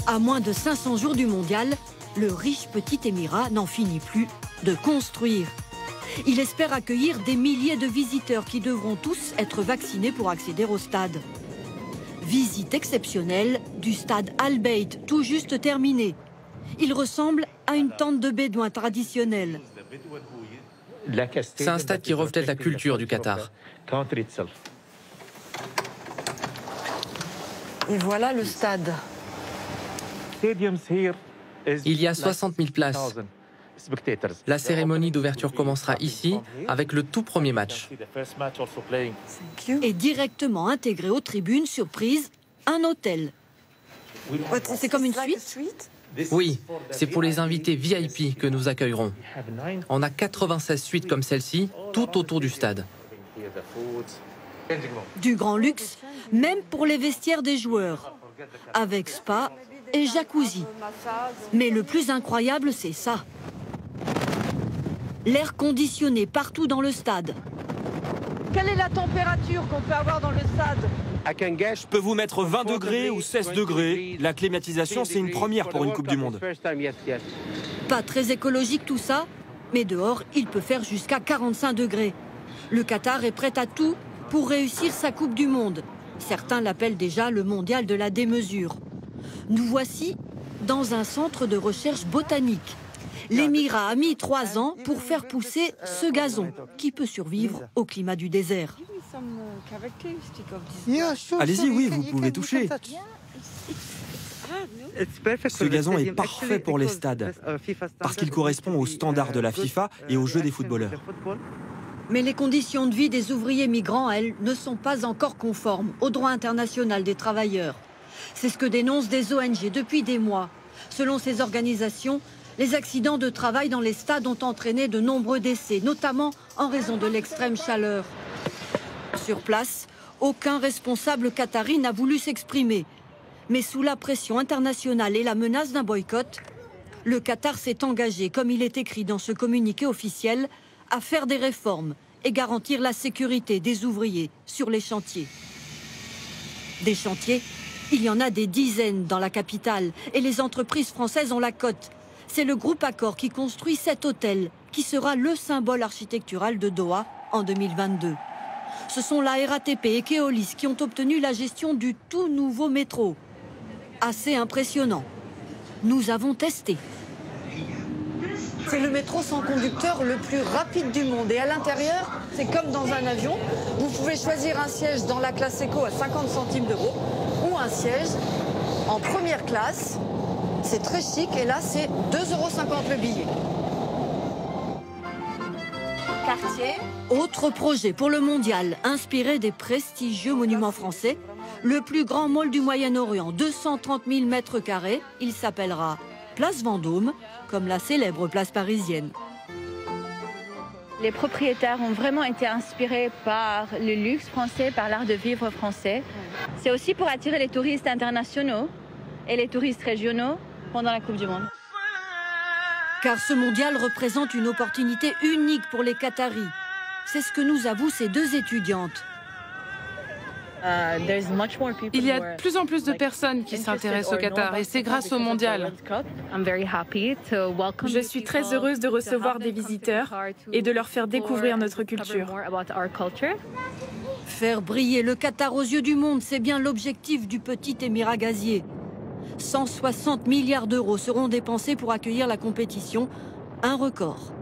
À moins de 500 jours du mondial, le riche petit émirat n'en finit plus de construire. Il espère accueillir des milliers de visiteurs qui devront tous être vaccinés pour accéder au stade. Visite exceptionnelle du stade Al Bayt, tout juste terminée. Il ressemble à une tente de bédouins traditionnelle. C'est un stade qui reflète la culture du Qatar. Et voilà le stade. Il y a 60 000 places. La cérémonie d'ouverture commencera ici avec le tout premier match. Et directement intégré aux tribunes, surprise, un hôtel. C'est comme une suite? Oui, c'est pour les invités VIP que nous accueillerons. On a 96 suites comme celle-ci, tout autour du stade. Du grand luxe, même pour les vestiaires des joueurs, avec spa et jacuzzi. Mais le plus incroyable, c'est ça. L'air conditionné partout dans le stade. Quelle est la température qu'on peut avoir dans le stade? Je peux vous mettre 20 degrés ou 16 degrés. La climatisation, c'est une première pour une Coupe du Monde. Pas très écologique tout ça, mais dehors, il peut faire jusqu'à 45 degrés. Le Qatar est prêt à tout pour réussir sa Coupe du Monde. Certains l'appellent déjà le mondial de la démesure. Nous voici dans un centre de recherche botanique. L'Émirat a mis 3 ans pour faire pousser ce gazon qui peut survivre au climat du désert. Allez-y, oui, vous pouvez toucher. Ce gazon est parfait pour les stades, parce qu'il correspond aux standards de la FIFA et aux jeux des footballeurs. Mais les conditions de vie des ouvriers migrants, elles, ne sont pas encore conformes au droit international des travailleurs. C'est ce que dénoncent des ONG depuis des mois. Selon ces organisations, les accidents de travail dans les stades ont entraîné de nombreux décès, notamment en raison de l'extrême chaleur. Sur place, aucun responsable qatari n'a voulu s'exprimer. Mais sous la pression internationale et la menace d'un boycott, le Qatar s'est engagé, comme il est écrit dans ce communiqué officiel, à faire des réformes et garantir la sécurité des ouvriers sur les chantiers. Des chantiers, il y en a des dizaines dans la capitale et les entreprises françaises ont la cote. C'est le groupe Accor qui construit cet hôtel, qui sera le symbole architectural de Doha en 2022. Ce sont la RATP et Keolis qui ont obtenu la gestion du tout nouveau métro. Assez impressionnant. Nous avons testé. C'est le métro sans conducteur le plus rapide du monde. Et à l'intérieur, c'est comme dans un avion. Vous pouvez choisir un siège dans la classe éco à 50 centimes d'euros ou un siège en première classe. C'est très chic et là, c'est 2,50 € le billet. Quartier. Autre projet pour le mondial, inspiré des prestigieux monuments français. Le plus grand mall du Moyen-Orient, 230 000 mètres carrés. Il s'appellera Place Vendôme, comme la célèbre place parisienne. Les propriétaires ont vraiment été inspirés par le luxe français, par l'art de vivre français. C'est aussi pour attirer les touristes internationaux et les touristes régionaux pendant la Coupe du Monde. Car ce mondial représente une opportunité unique pour les Qataris. C'est ce que nous avouent ces deux étudiantes. Il y a de plus en plus de personnes qui s'intéressent au Qatar et c'est grâce au mondial. Je suis très heureuse de recevoir des visiteurs et de leur faire découvrir notre culture. Faire briller le Qatar aux yeux du monde, c'est bien l'objectif du petit émirat gazier. 160 milliards d'euros seront dépensés pour accueillir la compétition, un record.